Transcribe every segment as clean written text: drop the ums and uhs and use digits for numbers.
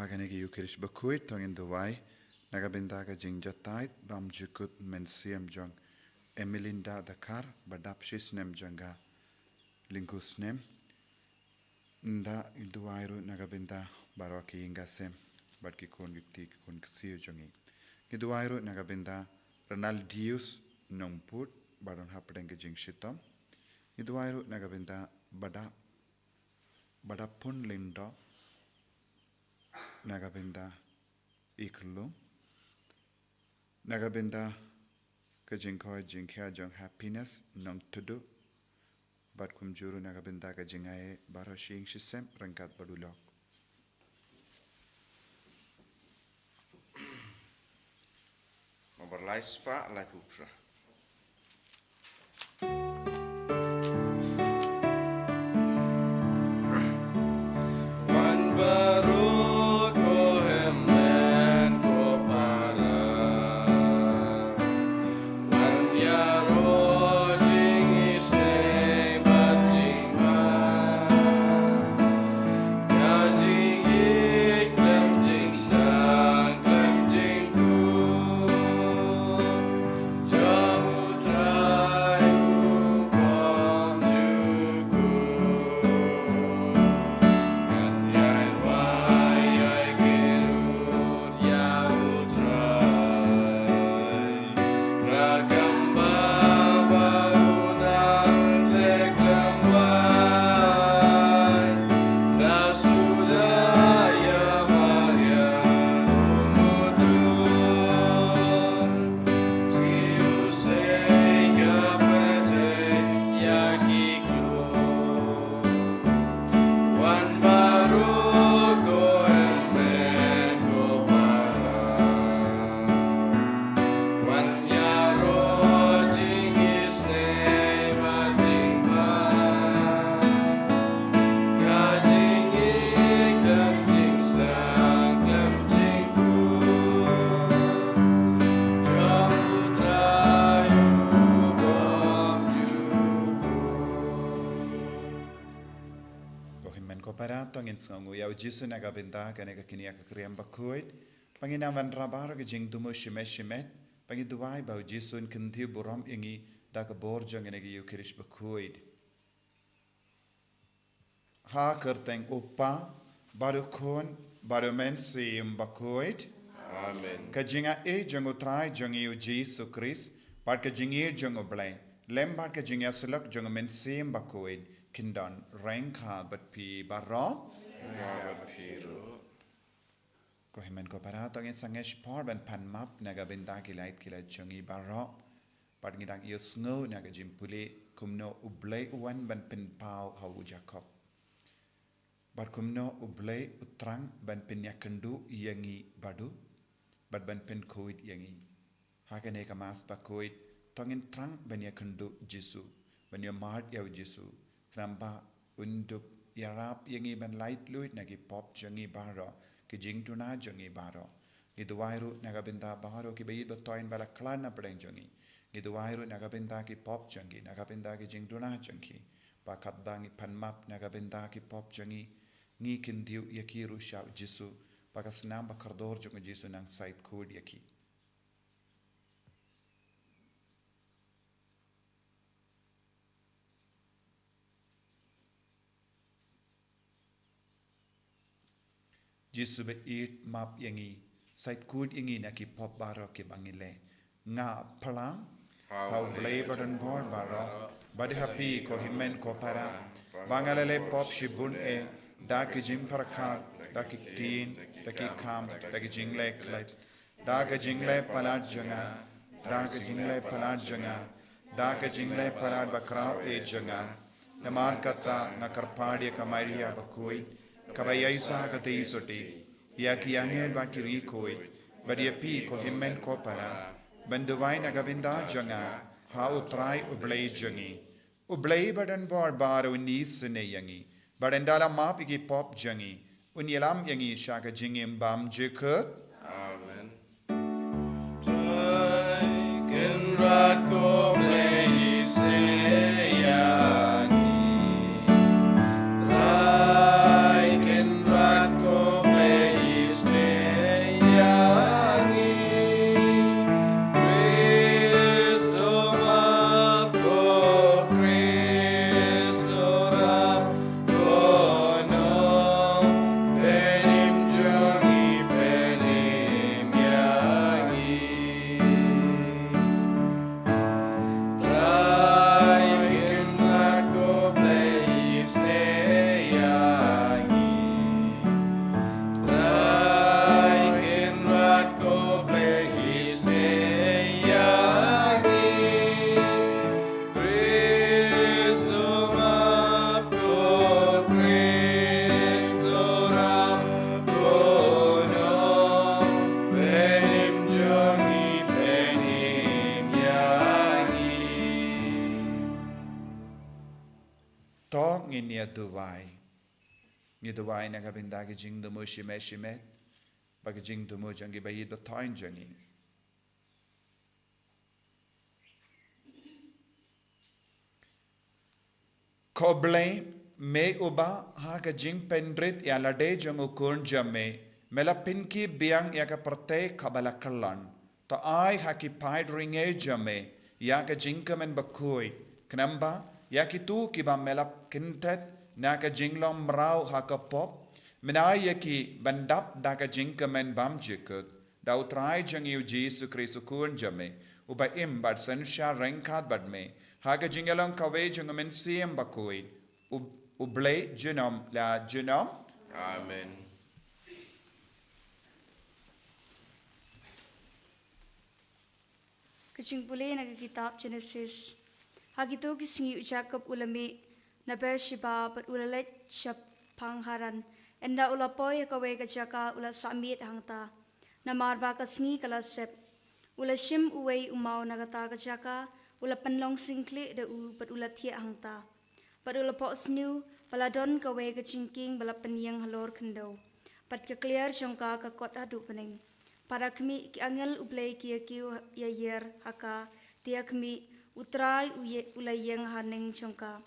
haganegi yukirish bakuit tongin duwai nagabindaga jingjatait bam jukut mensiam jong Emilinda Dakar badapshis nem janga lingus nem nda duwairu nagabinda baraki ingasem badki kon gikti kon ksiyo jongi kiduwairu nagabinda Ronaldius nongput baron hapdeng jing shitom kiduwairu nagabinda bada pun lindo nagabinda iklu nagabinda kajingkoi jingkha jong happiness nong tudu bad kumjuru nagabinda kajingaye baro shing shisem rangkat badulok Memperlaispa la kupra. Ngongu yau jisu nagabinda kaneka kini akakriam bakuit pangina van rabar ke jing dumo shimet pangi duwai bau jisun kinti buram ingi dak bor jong negi yukirish bakuit ha kerteng upa baru kon baru mensi bakuit Amen. ka jinga e jongo trai jongi yu jisu kris par ka jingi jongo blai lembar ka jinga selak jongo mensi bakuit kindon rengka bat pi baro ko himen ko para tongin sangesh por ban pan map naga binda kilait kila chungi baro par ngidang yus ngo naga jimpuli kumno ublay uwan ban pin pau hawu jakob bar kumno ublay utrang ban pin yakendu yangi badu bat ban pin koid yangi hakane kamas ba koid tongin trang ban yakendu jisu ban yamart yaw jisu kramba undup yarap yangi ban light luit nagi pop jangi baro ki jing tuna jangi baro giduwairu nagabinda baro ki bayid batoin bala klan na preng jangi giduwairu nagabinda ki pop jangi nagabinda ki jing tuna jangi ba katdangi panmap nagabinda ki pop jangi ngi kindiu yakiru sha jisu ba kasnam ba kardor jangi jisu nang site code yaki Jisu be eat map yangi site kud yangi na ki pop baro ki bangile nga palang how blabber and born baro badi happy ko himen ko para bangalele pop shibun e da ki jim parakat da ki tin da ki kam da ki jingle light da ki jingle palat janga da ki jingle palat janga da ki jingle palat bakrao e janga namar kata na karpadi kamaria bakoi kabayaysa katei soti ya ki angel ba ki rikoi badi api ko himen ko para banduwai nagabinda janga ha utrai ublay jangi ublay badan bar baro ni sene yangi badandala map ki pop jangi unyelam yangi shaka jingim bam jekut Amen. in ya tuwai. Ni tuwai na kabinda ki jing tumu shimet. Bagi jing tumu jangi bayi do toin jangi. Koble me uba ha ka jing pendrit ya lade jang ukun jamme. Mela pinki biang ya ka parte kabala kalan. Ta ai ha ki paid ringe jamme. Ya ka jing kamen bakui. Kenamba ya ki tu ki ba mela kintet na ka jing long mrau ha ka pop. Menai ya ki bandap da ka jing kamen bam jikut. Da utrai jang yu Jesu Kristu kun jamme. Uba im bad sensha rengkat bad me. Haga jingalang kawe jangamen siem bakui. Uble genom la genom. Amen. Kacing pulih naga kitab Genesis. Hagito kisingi Jacob ulami na Beersheba pat ulalet siya pangharan. Enda ulapoy kawe kajaka ula samit hangta. Na marba kasingi kalasep. Ula shim uway umaw nagata kajaka. Ula panlong singkli da pat ula tia hangta. Pat ula po sniu paladon kawe kacingking bala penyang halor kendo. Pat kekliar jongka kakot hadu pening. Para kami ki angel ublay kia kiu ya yer haka dia kami utrai ulayeng haning jongka.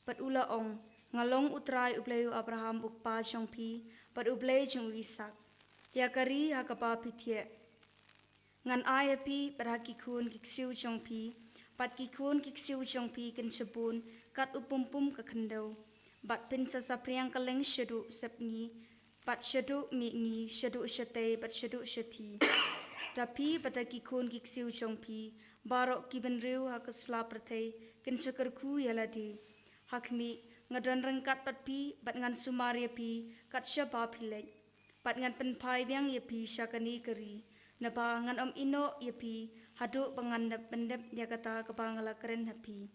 Pat ula ong ngalong utrai ublay Abraham ukpa jongpi pat ublay jong Isak. Ya kari haka pa pitie. Ngan ayapi pat hakikun kiksiu jongpi. Pat kikun kiksiu jongpi ken sebun kat upumpum kekendau. Bat pin sasapriang kaleng syeduk sepngi. Pat syeduk mi syeduk syete pat syeduk syeti. Tapi pat kikun kiksiu jongpi. Barok kibenriu hak selap pertai ken sekerku yaladi. Hakmi ngadon rengkat pat pi bat ngan sumaria pi kat syaba pilek. Pat ngan penpai biang yepi syakani keri. Naba ngan om ino yepi haduk pengandap pendep ya kata kepangala keren hapi.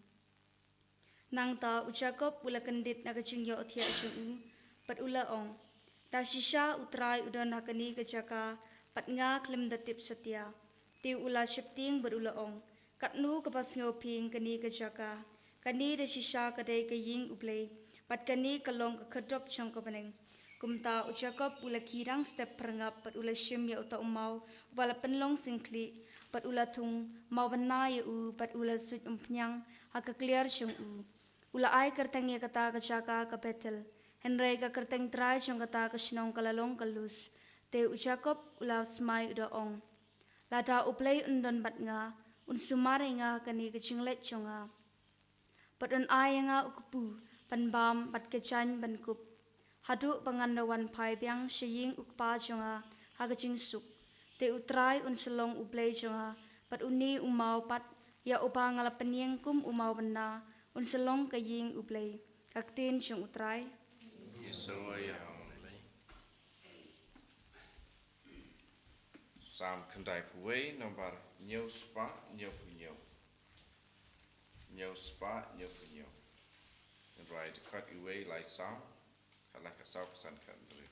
Nang ta ucakop ula kendit na kacing yo otia syung pat ula ong. Da shisha utrai udon hakani kejaka pat nga klem datip setia. Tiu ula syepting berula ong. Kat nu kepas ngoping kani kejaka. Kani da shisha kadai kaying uplay. Pat kani kalong kekedop chong kepeneng. Kumta ucakop ula kirang step perengap pat ula syim ya uta umau. Wala penlong singkli. Pat ula tung mau bena ya pat ula sut umpenyang haka clear syong Ula ai kerteng ya kata kejaka ke Betel. Henry ka kerteng try syong kata kesinong kalalong kalus. Te ucakop ula smai uda ong. Lada uplay undon bat nga. Unsumare nga kani kecinglet syonga. Pat un ai nga ukupu. Panbam pat kechan bankup. Haduk pangandawan pai biang sying ukpa syonga. Hagacing suk. Te utrai unselong uplay syonga. Pat uni umau pat. Ya upa ngalapenyeng kum umau bena. Unselong kaying uplay. Kaktin syong utrai. Sam kendai kuwe nomor nhiều spa nhiều punya. Nhiều spa nhiều punya. And right cut away like sam. Halak asal kesan kandri.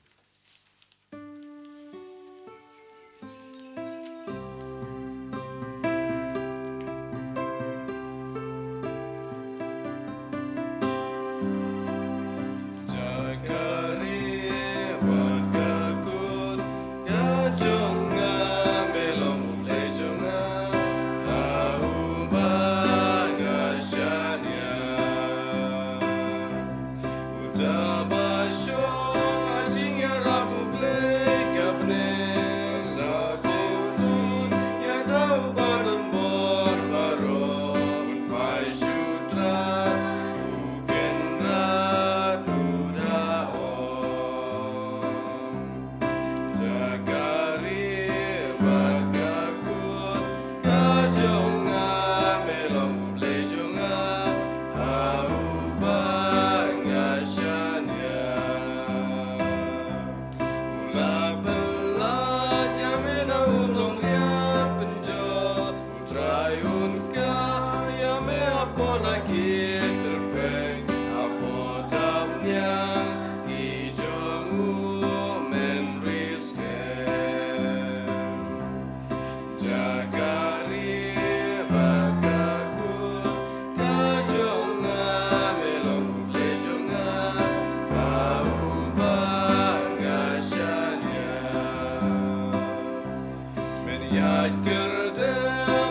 Jing Jag gurde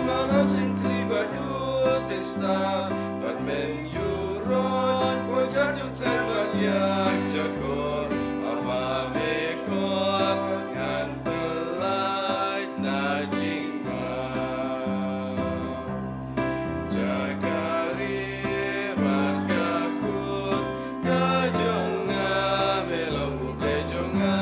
man har sin triba just en stad. But men you run, what you tell but jag går. Abba me kor, and the light na jingwa. Jagari markakut, kajonga melau blejonga.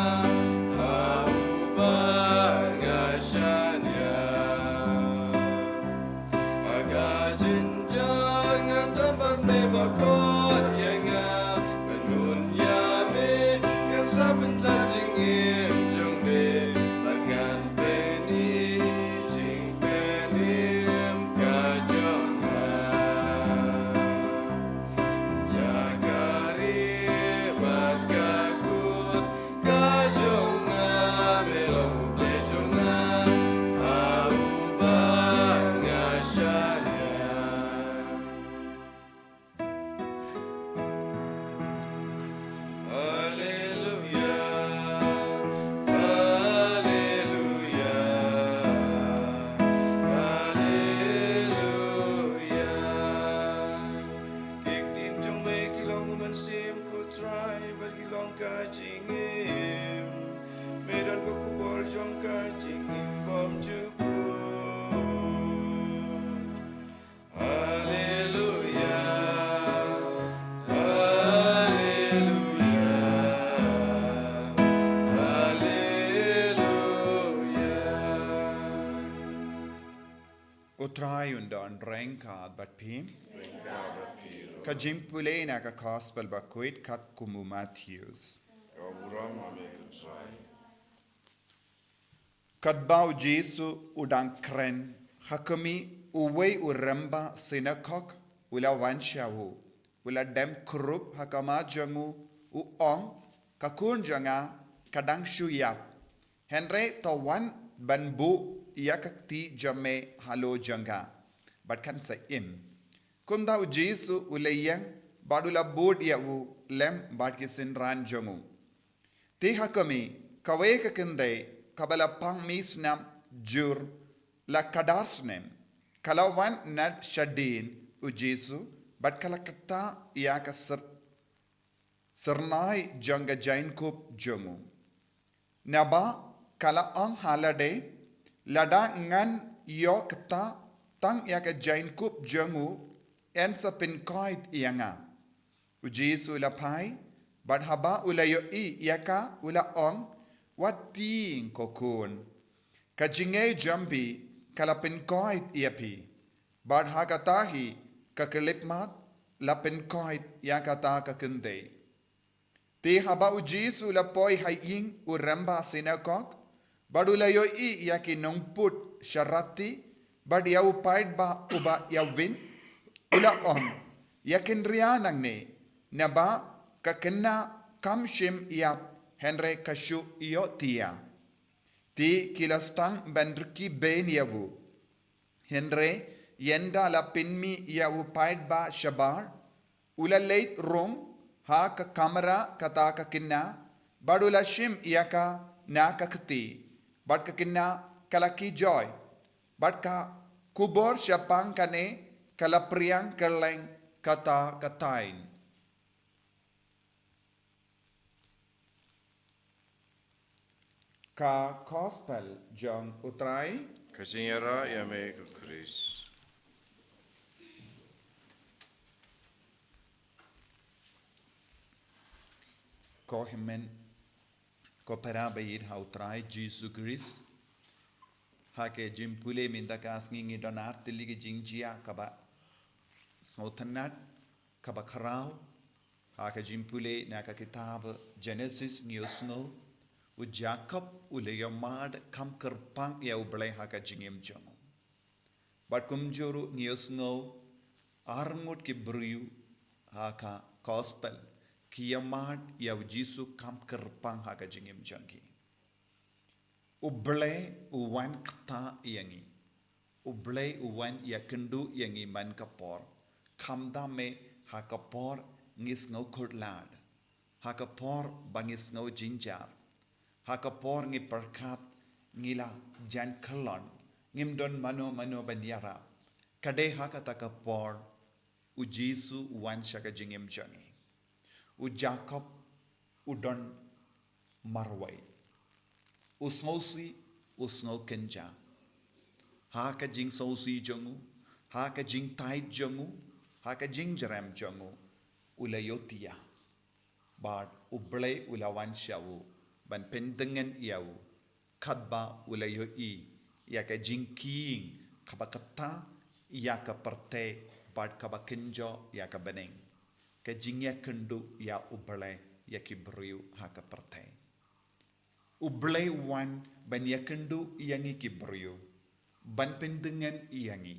Utrai under en renkad bat pim. Ka jimpule na ka gospel ba kuit kat kumu Matthews. Kat bau Jesu udang kren hakami uwe uramba sinakok ula wanshawu ula dem krup hakama jangu uong kakun janga kadang shuyap Henry to wan banbu yakakti jame halo janga but kan sa im kumda Jesu ulayang badula bod yawu lem bad kisin ran jangu ti hakami kawe kakinde kabala pang misnam jur la kadasnem kalawan nad shadin u Jesu but kalakata yaka sernai janga jain kup jangu naba kala ang halade lada ngan yo kata tang yaka jain kup jangu en sa pinkoit ianga u Jesu la pai bad haba ulayo I yaka ula ong wat ting kokun kajinge jambi kala pinkoit iapi bad hagatahi kakelipmat la pinkoit yakata kakende Ti haba u Jesu la poi haying u ramba sinagog badula yo I yaki nongput sharati bad yau paid ba uba yawin ula ong yakin rianang ne naba kakena kamshim yap Henry kashu iyo tia ti kilastang bandriki ben yawu Henry yenda la pinmi yawu paid ba shabar ula late rom ha ka kamera kata ka kinna badula shim yaka na kakti bad ka kinna kalaki joy bad ka kubor syapang kane kalapriang keleng kata katain ka gospel John utrai Kasinyara yame Chris. ko himen ko parabayid ha utrai Jesus Christ ha ke jimpule minda ka asngi donat tiligi jingjia kaba snothanat kaba kharau ha ke jimpule na ka kitab Genesis ngiosno u Jacob u leyamad kam kerpang ya u blai ha ka jingim jangu bat kumjuru ngiosno arngut ki briu ha ka gospel kiyamad ya Jesu kam kerpang ha ka jingim jangi uble uwan kta yangi uble uwan ya kendu yangi man kapor khamda me ha kapor ngis no khurlad ha kapor bangis no jinjar ha kapor ngi perkat ngila jan kelon ngim don mano banyara kade hakata ka por u Jesu wan shaka jingim jangi u Jacob u don marwai u snow kenja haka jing sausi jangu haka jing tai jangu haka jing jaram jangu ulayotia bad ublay ulawan shawu ban pendengan iau kadba ulayo i yaka jingking kabakata yaka parte bad kabakenjo yaka beneng ka jingya kendu ya ublay yaki briu haka parte ublay wan ban yakendu yangi kibriu ban pendengan iyangi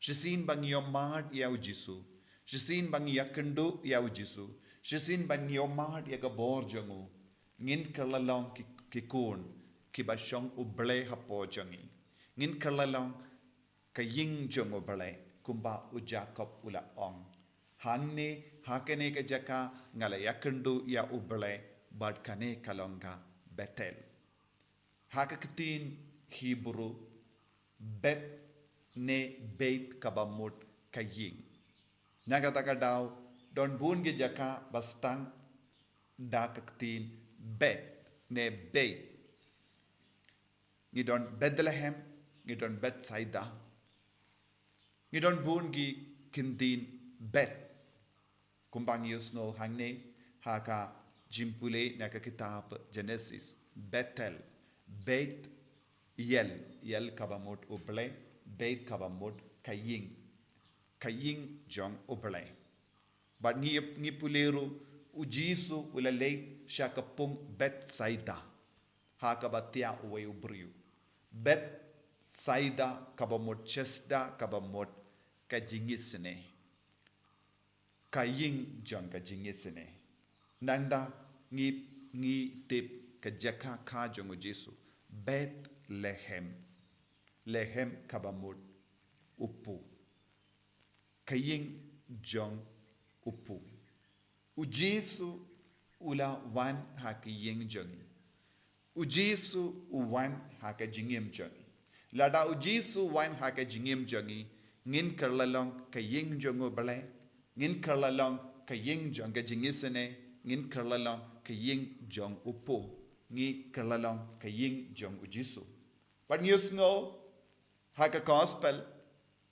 Shisin bang yomad yau Jisu Shisin bang yakendu yau Jisu Shisin bang yomad yaga borjangu ngin kalalong kikun kibashong uble hapo jangi ngin kalalong kaying jong uble kumba u Jacob ula ong hangne hakane ka jaka ngala yakendu ya uble bad kane kalonga Betel hakakitin Hebrew bet ne beit kabamut kaying nagataka daw don bungi jaka bastang dakaktin bet ne beit ni don Bethlehem ni don Bethsaida ni don bungi kindin bet kumbang yusno hangne haka jimpule naka kitab Genesis Bethel beit yel kabamut uble beit kabamut kaying jong uble but ni puleru u Jesu ulalay siya kapung Bethsaida hakabatia uwe ubriu Bethsaida kabamut chesda kabamut kajingisne kaying jong kajingisne nanda ngi tip kajaka ka jong Jesu Lehem kabamut upu kaying jong upu u Jesu ula wan hakiying jongi u Jesu wan haka jingim jongi lada u Jesu wan haka jingim jongi ngin karlalong kaying jongo bale ngin karlalong kaying jong kajingisene ngin karlalong kaying jong upu ngi karlalong kaying jong u Jesu but news ngo haka gospel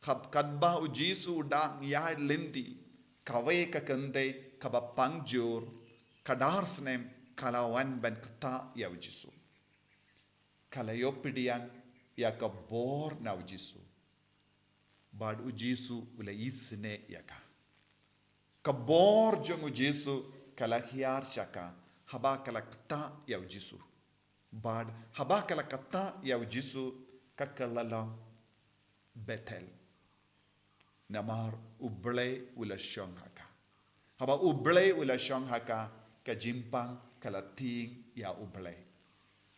khab kadba u Jesu da ya lindi kawe ka kande kaba pangjur kadarsnem kalawan ban kata ya u Jesu kalayopidian ya ka bor na u Jesu bad u Jesu ula isne ya ka bor jong u Jesu kala hiar shaka haba kala kata ya u Jesu bad haba kala kata ya u Jesu kakalala Bethel namar uble ula shong haka haba uble ula shong haka ka jimpang kalating ya uble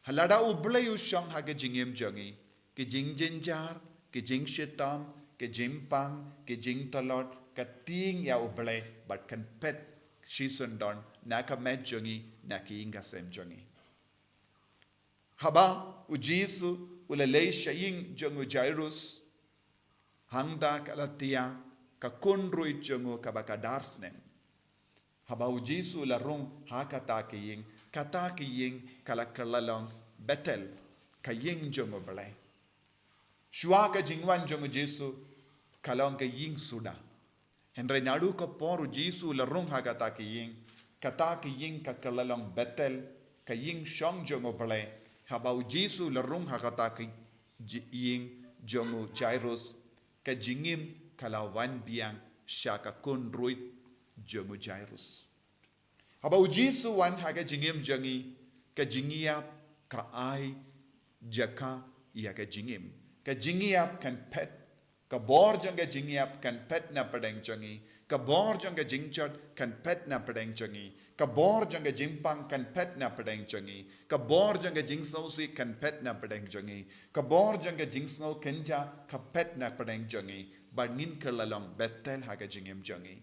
halada uble u shong haka jingim jongi ki jingjenjar ki jingshitam ki jimpang ki jingtalot ka ting ya uble but kan pet shisundon naka met jongi naki inga sem jongi haba u Jesu ulalay shaying jongu Jairus hangda kalatia ka kunruit jongu kabakadarsnem haba u Jesu larung hakata kiying kalakalalong Betel kaying jongu bale shua ka jingwan jongu Jesu kalong kaying suda henry nadu ka poru Jesu larung hakata kiying kakalalong Betel kaying shong jongu bale haba u Jesu larung hakata kiying jongu Jairus ka jingim kalawan biang shaka kunruit jongu Jairus haba u Jesu wan haga jingim jongi ka jingiap ka ai jaka ya ka jingiap kan pet ka bor jonga jingiap kan pet na padang jongi ka bor jonga jingchot kan pet na padang jongi ka bor jonga jimpang kan pet na padang jongi ka bor jonga jingsausi kan pet na padang jongi ka bor jonga jingsno kenja ka pet na padang jongi but ngin kalalong Bethel haga jingim jongi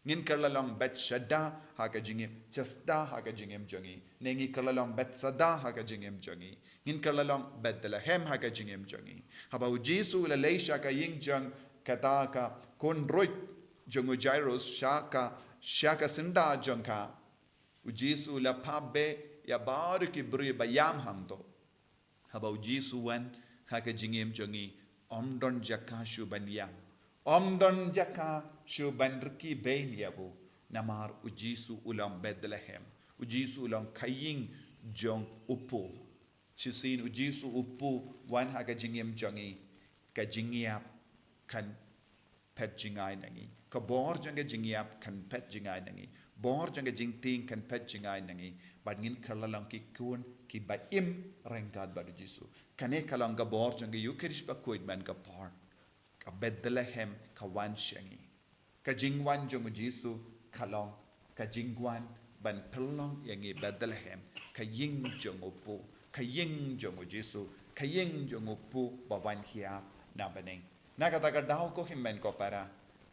ngin kerlalong bet shada haga jingim chasta haga jingim jongi nengi kerlalong bet sada haga jingim jongi ngin kerlalong Bethlehem haga jingim jongi haba ujisu la leisha ka ying jong kataka kon roit jongu Jairus shaka sinda jongka ujisu la pabe ya baru ki bri bayam hangdo haba ujisu wan haga jingim jongi omdon jakashu banyam omdon jaka shuban riki bain yabu namar ujisu ulam Bethlehem ujisu ulam kaying jong upu chisin ujisu upu wan haga jingim jongi ka jingiap kan pet jingai nangi ka bor janga jingiap kan pet jingai nangi bor janga jingting kan pet jingai nangi bad ngin kalalang ki kun ki ba im rengkat bad ujisu kane kalang ka bor janga yukirish ba kuit man ka par ka Bethlehem ka wan shangi ka jingwan jong ujisu kalong ka jingwan ban pelong yangi Bethlehem ka ying jong upu ka ying jong ujisu ka ying jong upu ba wan hiap na baneng nakataka daw ko himmen ko para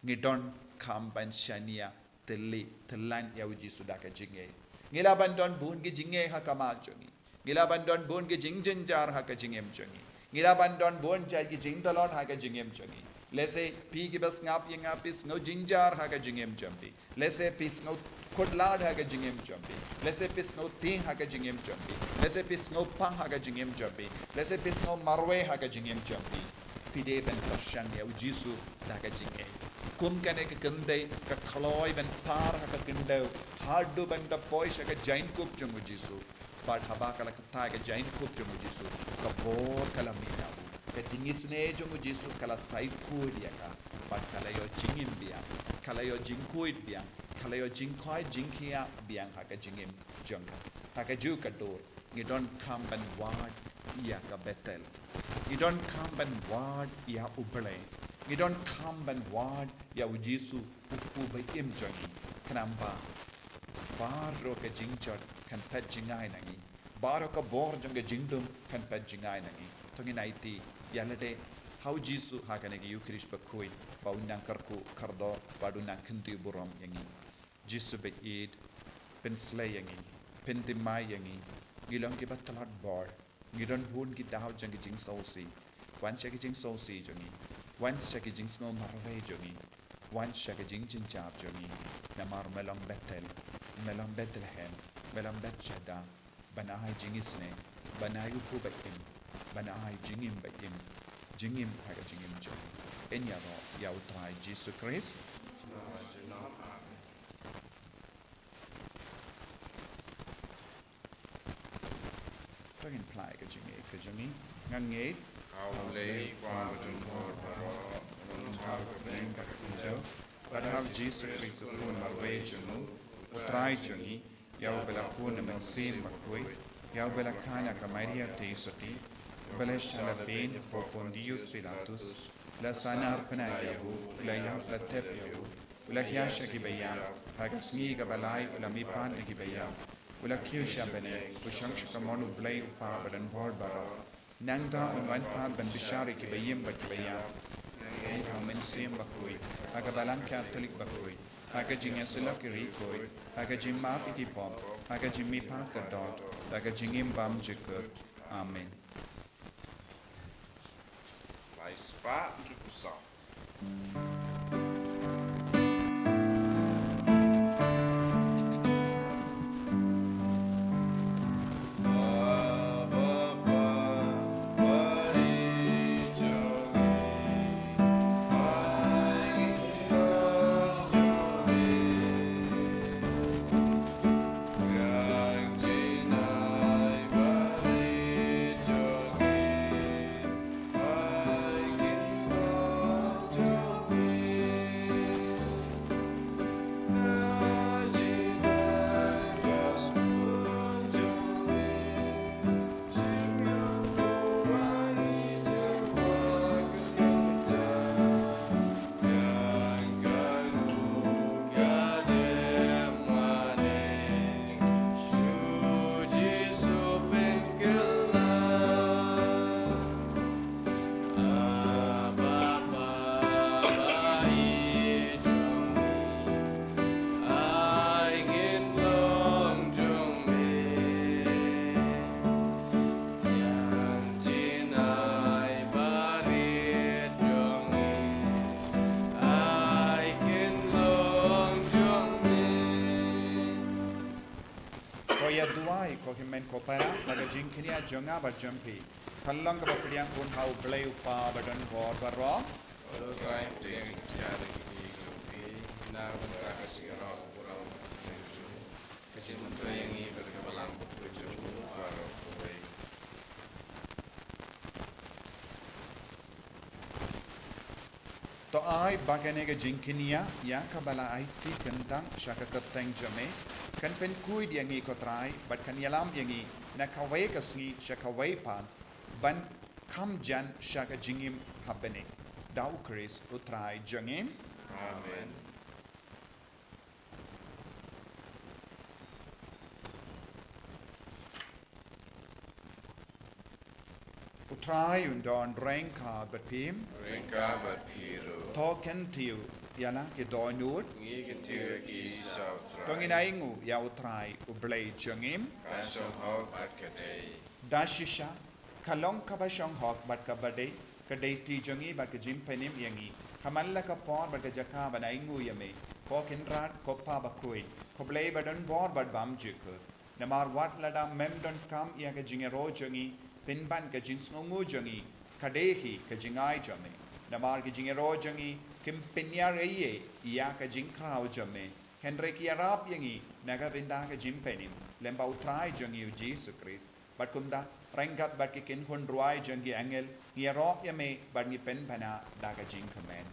ngidon kamban shania teli telan ya ujisu da ka jinge ngilaban don bun gi jinge ha kama jongi ngilaban don bun gi jingjen jar ha ka jingem jongi ngilaban don bun jai gi jing dalon ha ka jingem jongi lese pi gi bas ngap yenga pis ngo jinjar ha ka jingem jambi lese pis ngo kodlad ha ka jingem jambi lese pis ngo ting ha ka jingem jambi lese pis ngo pang ha ka jingem jambi lese pis ngo marwe ha ka jingem jambi pide ben fashan ya ujisu da ka jinge kum kane ka kande ka khloi ben par ha ka kinde hardu ben da poisha ka jain kup jung ujisu but haba kala ka ka jain kup jung ujisu ka bor kala mina ka jingisne jung ujisu kala side ku dia ka but kala yo jingim dia kala yo jingkuit dia kala yo jingkoi jingkia biang ha ka jingim jungka ha ka ju ka dor you don't come and ward ya ka Bethel you don't come and ward ya ubale you don't come and ward ya ujisu upu ba im jongi kanamba baro ka jingchot kan pet jingai nangi baro ka bor jonga jingdum kan pet jingai nangi tongi naiti yalade how jisu hakane gi yukrish ba koi ba unang karku kardo ba dunang kintu burom yangi jisu be id pen slay yangi pen dimai yangi gilong ki batalat bar ngidon hun ki daw jang jing sosi wan shaki jing sosi jongi wan shaki jing snow marwe jongi wan shaki jing jin chap jongi namar melong Bethel melong Bethlehem melong Bethshada banai jingisne banai upu baim banai jingim baim jingim haga jingim jongi enyaro ya utrai Jesus Christ Tagin plai ka jingi ngan nge How lay qua jung hor baro run chao ka ben ka jo but have Jesus Christ upon my way junu utrai jongi yau bela kun men sim makoi yau bela kana ka Maria te soti bela shala ben por Pontius Pilatus la sana arpana yahu la ya la tep yahu la hiasha ki bayam haksmi ka balai la mi pan ki bayam Ula kiusha bene, ushang shikamonu blay upa badan bord baro. Nangda unwan pa ban bishari ki bayim bat ki bayam. Engkau mensim bakui, aga balang Catholic bakui, aga jinga sila ki rikoi, aga jimma ki pom, aga jimmi pa kadot, aga jingim bam jikut. Amen. Lai spa jukusa. para baga jing kenia jonga ba jampi kallang ka ba priang kun hau blai upa badan bor baro Try to get together. Now, when I was here, I was kecil menteri yang ini berkebalan bekerja baru away. to ai bagane ga jing kenia ya ka bala ai ti kentang shaka kateng jame kan pen kui dia ngi ko trai bat kan yalam yang ngi na kawai ka sngi shaka wai pan ban kam jan shaka jingim habene dau kris utrai jangin Amen. utrai undon reng ka bapim Ringka berpiru. to ken tiu yala ke do nut Ngi ketua kisah to ngi nai ngu ya utrai u blai jangim Kasong hok bat kedai. dashisha kalong ka ba shong hok bat ka bade ka dei ti jangi bat ka jim penim yangi kamalla ka por bat ka jaka ba nai ngu yame ko ken rat ko pa ba koi ko blai badan bor bat bam jikur namar wat lada mem don kam ya ka jingero jangi pin ban ka jing sngu jangi kadehi ka jingai jame namar ka jingero jangi kim pinya reye ya ka jing krau jame henrik yarap yangi naga binda ka jim penim lemba utrai jangi u Jesus Christ bat kumda rengkat bat ki kin hun ruai jangi angel yarap yame bat ni pen bana daga jing kamen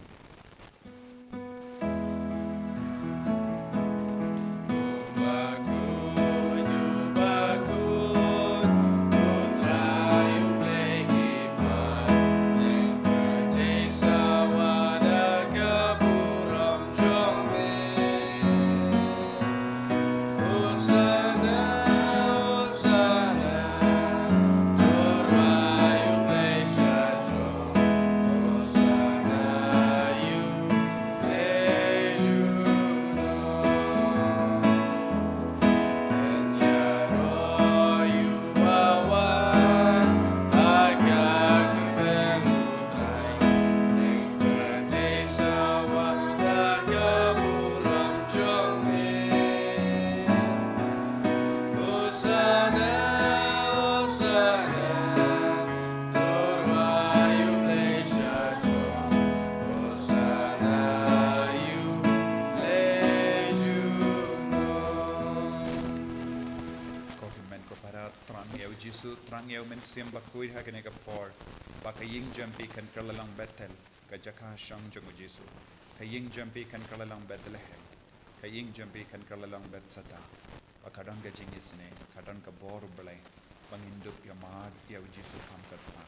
Jisu trang yau men sim bakui ha kene ka por ba ka ying jampi kan kalalang betel ka jaka shang jangu Jisu ka ying jampi kan kalalang Bethlehem ka ying jampi kan kalalang Bethsata ba kadang ka jing isne kadang ka bor belai bangindup ya mag yau Jisu kam ka pa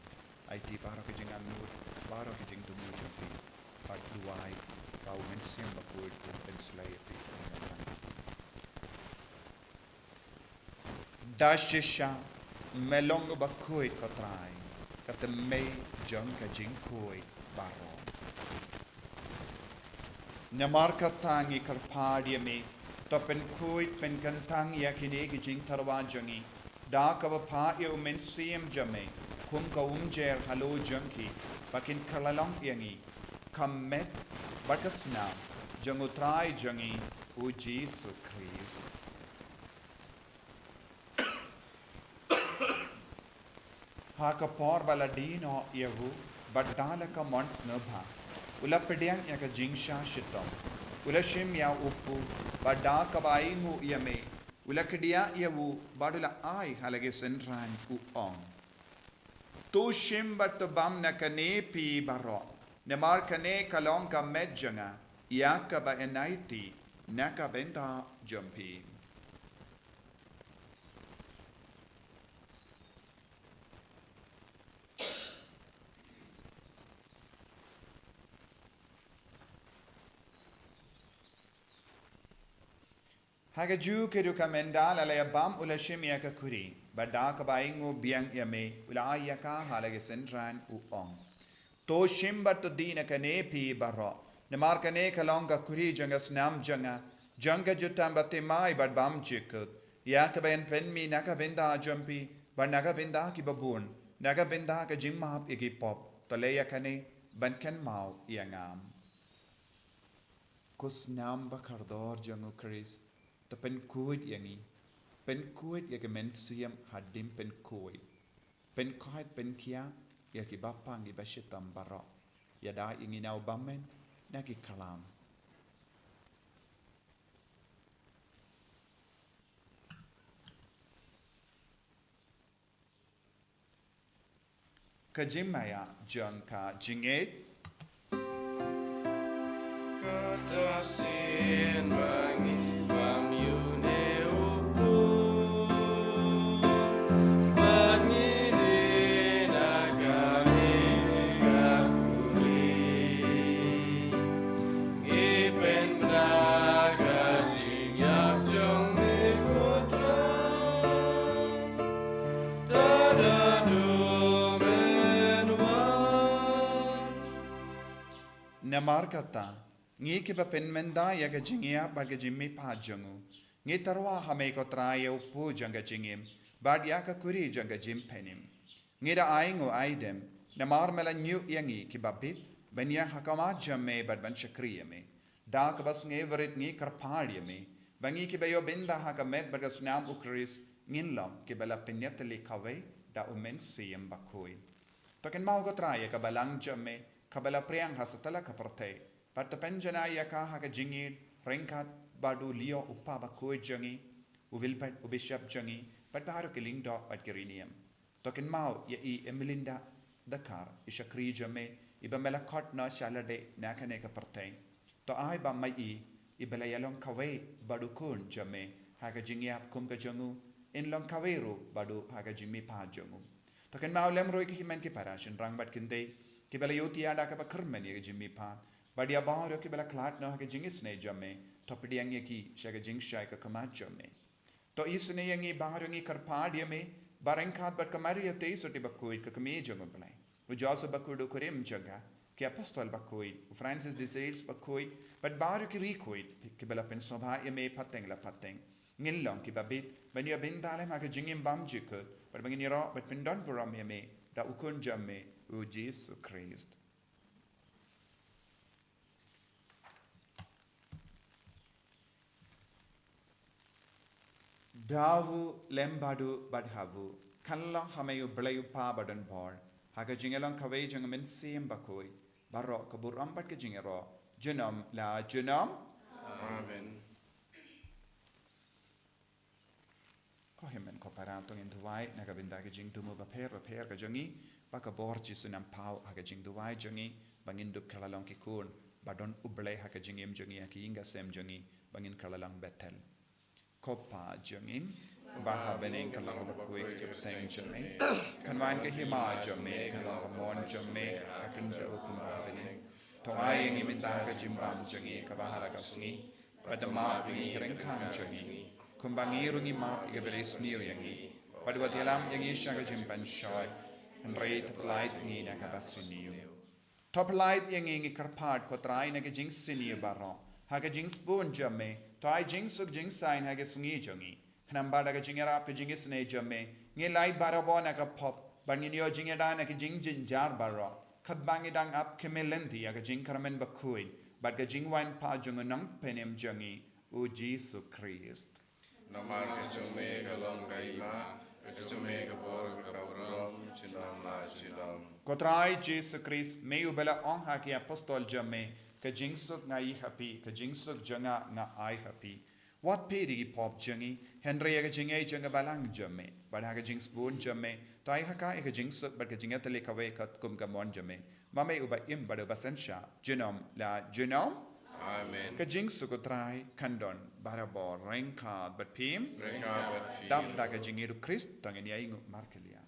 ai ti para ka jing anu para ka jing tumu jampi pa duai ka men sim bakui ku ben slay pi dashisha melong bakui kotrai kata mei jong ka jing kui baro namar katangi karpadi me to pen kui pen kantang ya kine ki jing tarwa jangi da ka pa yo men sim jame kum ka jer halo jangi pakin kalalang yangi kammet bakasna jangutrai jangi u Jesus Christ haka por baladino yehu badala ka mons nabha ula pediang ya ka jingsha shitom ula shim ya upu bada ka baingu yame ula kedia yehu badula ai halage senran u on to shim bat bam na kane pi baro ne mar kane kalong ka medjanga ya ka ba enaiti na ka benda jumpi Haga ju kedu kamenda la ya bam ula shimya ka kuri bada ka baingu biang yame ula ayaka halage sentran u ong to shimbat dina ka ne pi baro ne mar ka ne kalong ka kuri janga snam janga jutam batte mai bad bam chikut ya ka ben pen mi naka benda jampi ba naka benda ki babun naka benda ka jimma igi pop to le ya kane ban kan mau yangam kus nam ba kardor jangu Chris to pen kud yangi เป็นคุยอยากเมนเสียมหัดดิมเป็นคุยเป็นคอยเป็นเคียอยากกิบับปังกิบัชตัมบารออย่าได้อิงินเอาบัมเมนนักกิคลามกะจิมมายาจังกะจิงเอต Katasin bangi pamyune upu bangi dinagane kakuri ngipen braga jinyak jong mikutra tadadu menwan Namar kata ngi ke ba pen menda ya ga jingia ba ga jimmi pa jangu ngi tarwa hame ko traye upu janga jingim ba ya ka kuri janga jim penim ngi da aingo aidem namar mela nyu yangi ki ba bit ben ya hakama jamme ba ban chakriye me da ka bas ngi verit ngi karpadi me bangi ki ba yo binda ha ka met ba ga snam ukris ngin lam ki ba la penyat li kawe da umen siem ba koi to ken mau ko traye ka balang jamme ka bala priang hasatala ka porte But penjana yaka haga jingid renkat badu lio uppa ba koi jangi uvilpat ubishap jangi but baharu kiling do at kirinium token mau ya I emilinda dakar ishakri jame iba melakot na shalade nakane ka pertain to ai ba mai ibala yalong kawe badu kun jame haga jingiap kum ka jangu in long kaweru badu haga jimi pa jangu token mau lemroi ki himen ki parashin rang bat kinde ki bala yoti ada ka ba kermen ya jimi pa Badia bahar ki bela klat no ha jingis ne jamme topidi yang ki shaga jing shai ka kamat jamme to isne yang bahar ngi karpad yame bareng khat bat kamari te soti bakoi ka kame jango blai u jasa bakudo kurim jaga ki apostol bakoi u Francis de Sales bakoi but bahar ki rekoi ki bela pen sobha yame pateng la pateng ngillong ki babit bania bindale ma ka jingim bam jikut but bangini ro but pendon buram yame da ukun jamme u Jesus Christ Davu lembadu badhavu kanla hamayu blayu pa badan bor haga jingelong kawe jangamen sim bakoi barro kabur ambat ke jingero junam la junam Amen ko hemen ko paratong in duwai naga binda ke jing tumu ba per ka jangi baka borji sunam pau haga jing duwai jangi bangin duk kalalong ki kun badon ublay haga jingim jangi aki inga sem jangi bangin kalalang betel Kopa jangin baha bening kalang bakui kipteng jame kanwan ke hima jame kalang mon jame akan jauh kumba bening tongai yang imitang ke jimbam jangi kabahara kasni padama bingi kereng kang jangi kumbangi rungi map igabelis niu yangi padwa tilam yangi syaga jimpan shoy henry taplait ngi na kabasiniu taplait yangi ngi karpad kotrai na ke jing siniu baro haga jing spoon jame to ai jing suk jing sign haga sungi jongi khnamba daga jingera pe jing isne jame nge lai barabo na ka pop bangin yo jingeda na ke jing jin jar baro khat bangi dang up kemelendi haga jing karmen bakui but ga jing wan pa jung nang penem jongi u Jesus Christ Namar ke chume kalong kaima ke chume ke bor ka brom chinam la chinam Kotrai Jesus Christ me u bela on ha ki apostol jame ka jingsuk ngai happy ka jingsuk janga nga ai happy what pe di pop jangi henry ga jingai janga balang jame bad ha ga jings bun jame tai ha ka ga jingsuk bad ga jinga tele ka we ka kum ka mon jame mame uba im bad uba sensha genom la genom Amen ka jingsuk trai kandon barabo renka bad pim Renga bat fi dam da ga jingi du Christ tangeni ai ngu markelia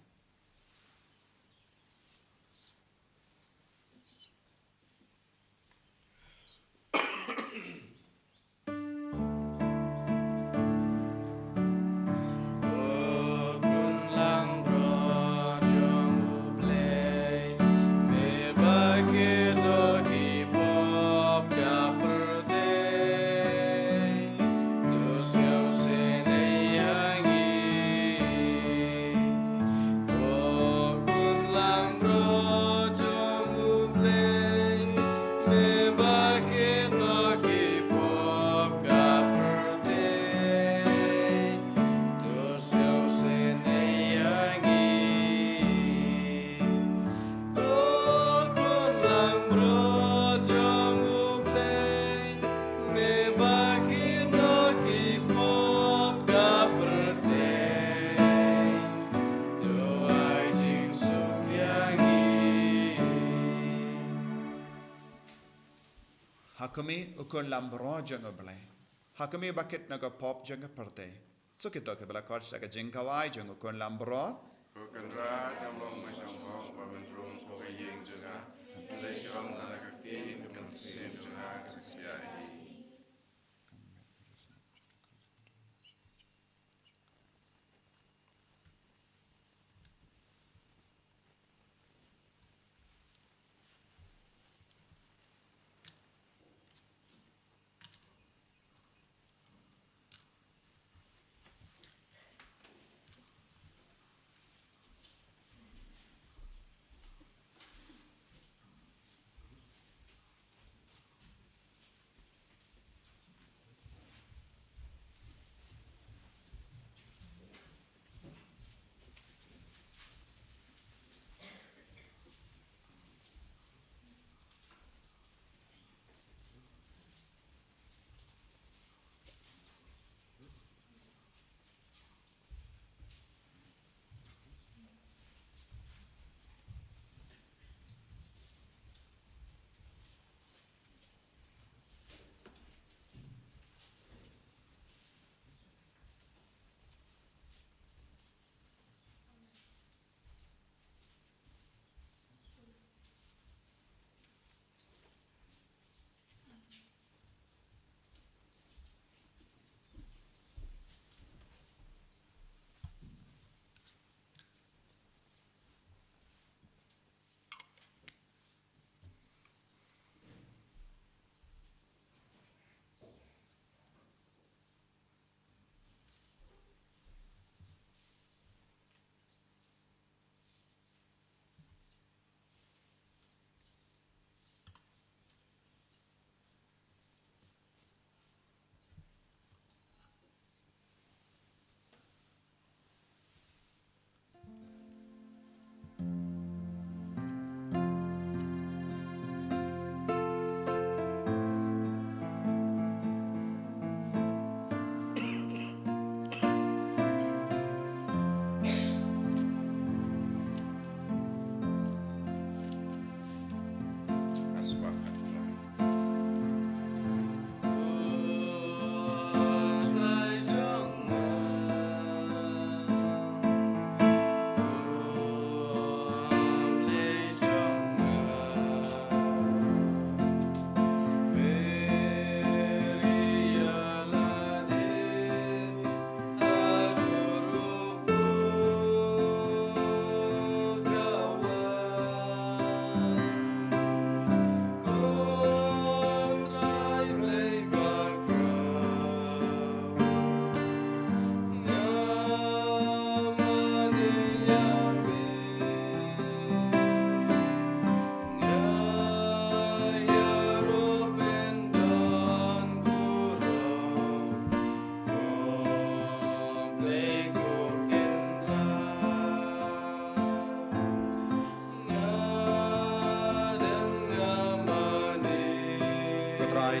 Hakami ukun lambro janga blai. Hakami bucket naga pop janga parte. So kita ke bala coach naga jingkawai janga ukun lambro. Kukandra kamong masyangkong pabendrong pagayeng juga. Lesyong tanakakti nukansim juga kasyari.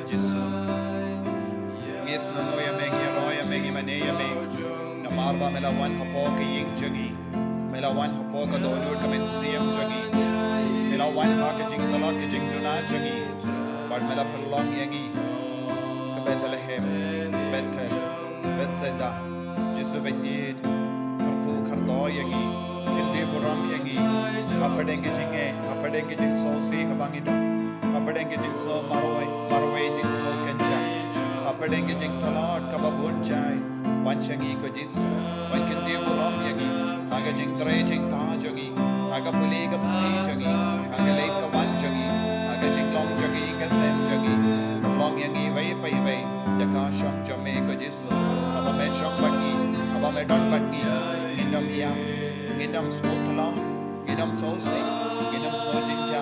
Jisu. Ngis na noya mengi roya mengi maneya mengi. Na marba melawan hapo ke ying jagi. Melawan hapo ka donur ka men siyam jagi. Melawan ha ka jing talak ka jing duna jagi. Bar mela perlong yangi. Ka Bethlehem, Bethel, Bethsaida. Jisu benyid. Karku kardo yangi. Hindi buram yangi. Hapadenge jing sausi kabangidon. Hapadenge jing so marway jing so kenja. Hapadenge jing talad kababun chai. Wanchangi ko jisu. Wankindi buram yangi. Aga jing tre jing ta jangi. Aga puli ka buti jangi. Aga late ka wan jangi. Aga jing long jangi ka sem jangi. Long yangi way pay way. Yaka shang jame ko jisu. Aba me shang batni. Aba me don batni. Indam iyam. Indam so talad. Indam so sing. Indam so jinja.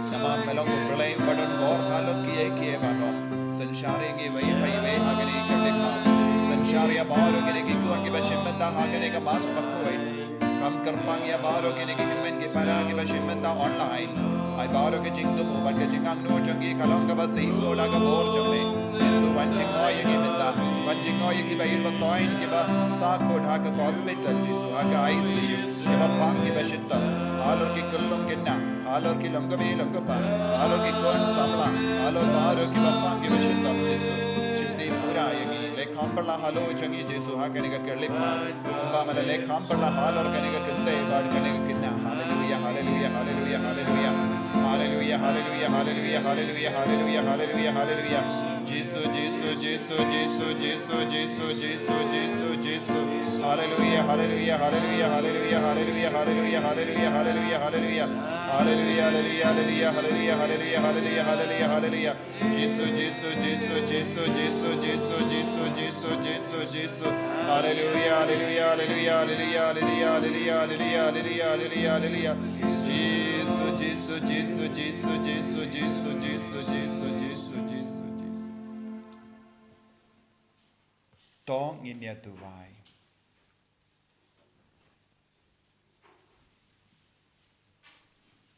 Naman melang ubralay badan bor halor kiye bano. Sanshari way pay way. Agani kadek ma. Sanshari abaro gine kikuan ki bashimanda agane ka mas pakoy. Kam karpang ya baro gine ki himmen ki para ki bashimanda online. Ay baro ke jing dumu ban ke jingang no jangi kalong ka basay soda ka bor jamme. Yesu wanjing oy ki menda. Wanjing oy ki bayil batoin ki ba sakod ha ka hospital Yesu ha ka ICU. Ki ba pang ki bashitta. Halor ki kullong kinna. Halor ki longgabe longgopa. Halor ki kon samla. halol baro ki bapang ki beshitam Jesu chimdi pura yangi le kambala halo changi Jesu ha kaniga kerlikma amba mala le kambala halor kaniga kinde bad kaniga kinna hallelujah hallelujah hallelujah hallelujah hallelujah hallelujah hallelujah hallelujah hallelujah hallelujah hallelujah Jesu Jesu Jesu Jesu Jesu Jesu Jesu Jesu Jesu hallelujah hallelujah hallelujah hallelujah hallelujah hallelujah hallelujah hallelujah hallelujah hallelujah hallelujah hallelujah hallelujah hallelujah hallelujah hallelujah Jesu Jesu Jesu Jesu Jesu Jesu Jesu Jesu Jesu Jesu hallelujah hallelujah hallelujah hallelujah hallelujah hallelujah hallelujah hallelujah hallelujah Jesu Jesu Jesu Jesu Jesu Jesu Jesu Jesu Jesu Jesu Tong inya tuwai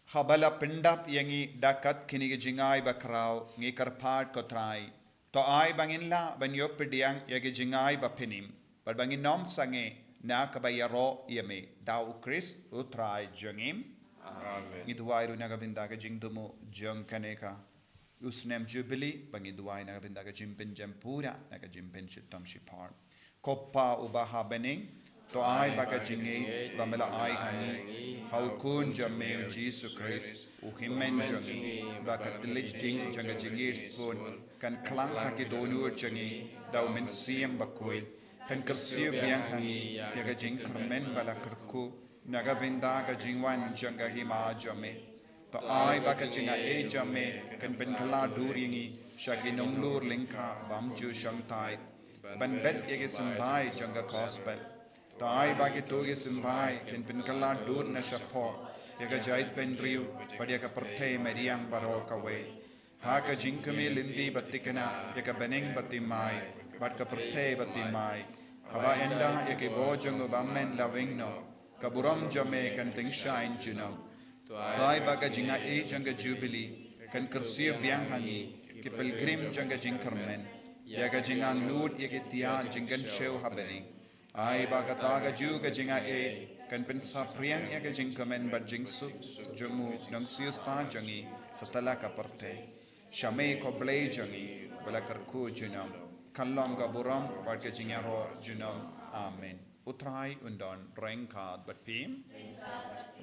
Habala pindap yangi dakat kinigi jingai bakrao ngi karpat kotrai to ai banginla banyo pidiang yagi jingai bapinim but bangin nom sange na kabayaro yame dau Chris utrai jangim Amen. Iduai runaga bindaga jingdumo jang kaneka usnem jubilee bangi duai naga bindaga jimpin jampura naga jimpin chitam shipar koppa ubaha bening to ai baga jingi bamela ai hangi haukun jamme Jesus Christ uhimen jangi baga tiliting janga jingir spoon kan klang haki donur jangi dau men siem bakuil kan kersiu biang hangi yaga jing kermen bala kerku naga bindaga jingwan janga hima jamme to ai baga jinga e jamme kan ben kala duringi shaki nonglur lingka bamju shangtai ban bet yage simbai janga gospel tai bagi toge simbai ken pin kala dur na shapo yaga jait pen riu padia ka perthe meriang baro kawe ha ka jinkame lindi batikana yaga beneng batimai bat ka perthe batimai haba enda yake bojong bammen lavingno ka buram jame kan ting shine juno tai baga jinga e janga jubilee kan kersiu biang hangi ke pilgrim janga jinkarmen yaga jingang lut yake tia jingan show happening ai baga taga juga jinga e kan pensa priang yaga jingkamen bad jingsu jungu nang sius pa jangi satala ka parte shame ko blay jangi bala karku junam kallong ga buram barka jingaro junam amen utrai undon rengka bat pim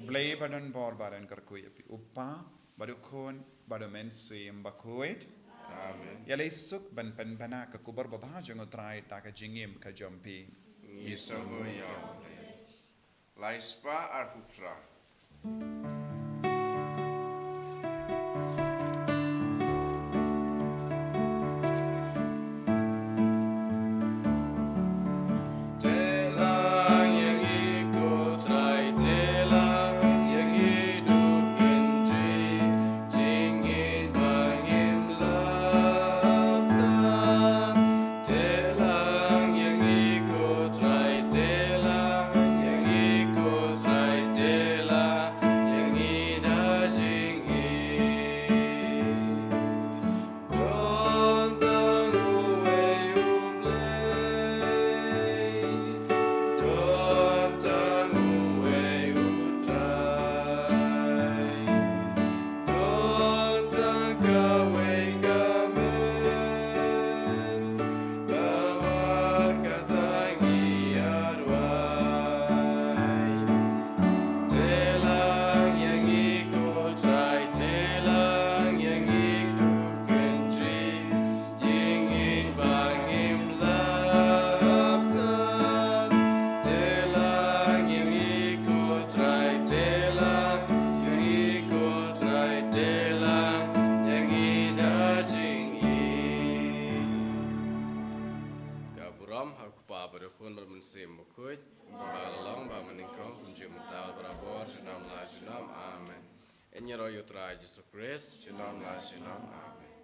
blay badan bor baran karku yapi uppa badukon badomen suim bakuit Amen. Yalay suk ban bana ka kubar babha jang utrai ta ka jingim ka jompi Yesomo yam. Laispa arhutra. En je roi utrai Jesus Christ. Shalom la shalom. Amen.